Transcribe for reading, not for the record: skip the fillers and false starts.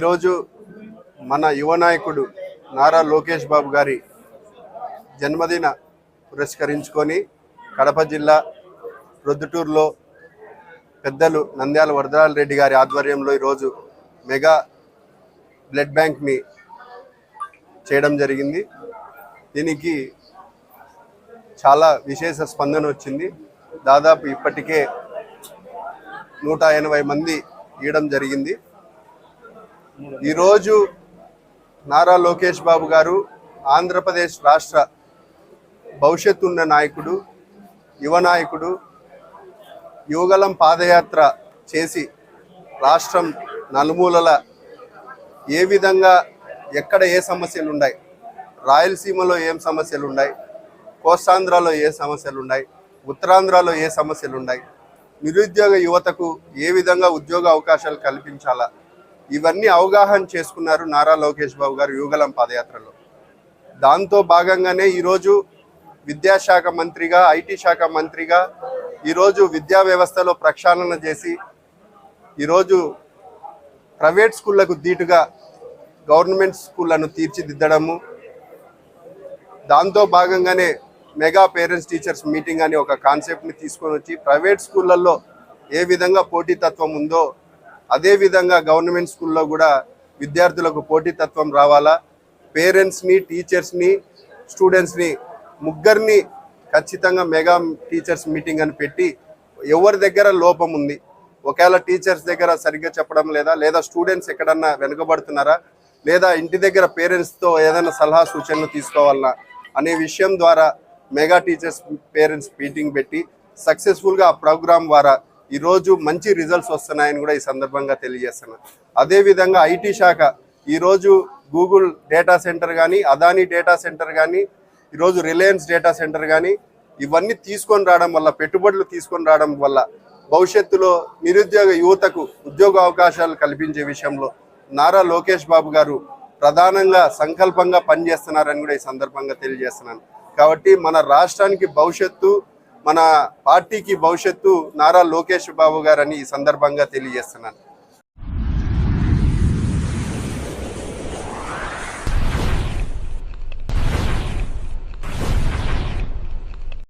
ఈరోజు మన యువ నాయకుడు నారా లోకేష్ బాబు గారి జన్మదిన పురస్కరించుకొని కడప జిల్లా ప్రొద్దుటూరులో పెద్దలు నంద్యాల వరదరాజ రెడ్డి గారి ఆధ్వర్యంలో ఈరోజు మెగా బ్లడ్ బ్యాంక్ని చేయడం జరిగింది. దీనికి చాలా విశేష స్పందన వచ్చింది. దాదాపు ఇప్పటికే 180 మంది ఇవ్వడం జరిగింది. ఈరోజు నారా లోకేష్ బాబు గారు ఆంధ్రప్రదేశ్ రాష్ట్ర భవిష్యత్తు ఉన్న నాయకుడు, యువ నాయకుడు. యువగలం పాదయాత్ర చేసి రాష్ట్రం నలుమూలల ఏ విధంగా ఎక్కడ ఏ సమస్యలు ఉన్నాయి, రాయలసీమలో ఏం సమస్యలు ఉన్నాయి, కోస్తాంధ్రలో ఏ సమస్యలు ఉన్నాయి, ఉత్తరాంధ్రలో ఏ సమస్యలు ఉన్నాయి, నిరుద్యోగ యువతకు ఏ విధంగా ఉద్యోగ అవకాశాలు కల్పించాలా, ఇవన్నీ అవగాహన చేసుకున్నారు నారా లోకేష్ బాబు గారు యువగలం పాదయాత్రలో. దాంతో భాగంగానే ఈరోజు విద్యాశాఖ మంత్రిగా, ఐటీ శాఖ మంత్రిగా ఈరోజు విద్యా వ్యవస్థలో ప్రక్షాళన చేసి ఈరోజు ప్రైవేట్ స్కూళ్లకు ధీటుగా గవర్నమెంట్ స్కూళ్లను తీర్చిదిద్దడము, దాంతో భాగంగానే మెగా పేరెంట్స్ టీచర్స్ మీటింగ్ అనే ఒక కాన్సెప్ట్ని తీసుకొని వచ్చి ప్రైవేట్ స్కూళ్ళల్లో ఏ విధంగా పోటీతత్వం ఉందో అదేవిధంగా గవర్నమెంట్ స్కూల్లో కూడా విద్యార్థులకు పోటీతత్వం రావాలా. పేరెంట్స్ని, టీచర్స్ని, స్టూడెంట్స్ని ముగ్గురిని ఖచ్చితంగా మెగా టీచర్స్ మీటింగ్ అని పెట్టి ఎవరి దగ్గర లోపం ఉంది, ఒకవేళ టీచర్స్ దగ్గర సరిగ్గా చెప్పడం లేదా స్టూడెంట్స్ ఎక్కడన్నా వెనుకబడుతున్నారా, లేదా ఇంటి దగ్గర పేరెంట్స్తో ఏదైనా సలహా సూచనలు తీసుకోవాలన్నా అనే విషయం ద్వారా మెగా టీచర్స్ పేరెంట్స్ మీటింగ్ పెట్టి సక్సెస్ఫుల్గా ఆ ప్రోగ్రాం ద్వారా ఈరోజు మంచి రిజల్ట్స్ వస్తున్నాయని కూడా ఈ సందర్భంగా తెలియజేస్తున్నాను. అదేవిధంగా ఐటీ శాఖ ఈరోజు గూగుల్ డేటా సెంటర్ కానీ, అదానీ డేటా సెంటర్ కానీ, ఈరోజు రిలయన్స్ డేటా సెంటర్ కానీ ఇవన్నీ తీసుకొని రావడం వల్ల, పెట్టుబడులు తీసుకొని రావడం వల్ల భవిష్యత్తులో నిరుద్యోగ యువతకు ఉద్యోగ అవకాశాలు కల్పించే విషయంలో నారా లోకేష్ బాబు గారు ప్రధానంగా సంకల్పంగా పనిచేస్తున్నారని కూడా ఈ సందర్భంగా తెలియజేస్తున్నాను. కాబట్టి మన రాష్ట్రానికి భవిష్యత్తు, మన పార్టీకి భవిష్యత్తు నారా లోకేష్ బాబు గారని ఈ సందర్భంగా తెలియజేస్తున్నాను.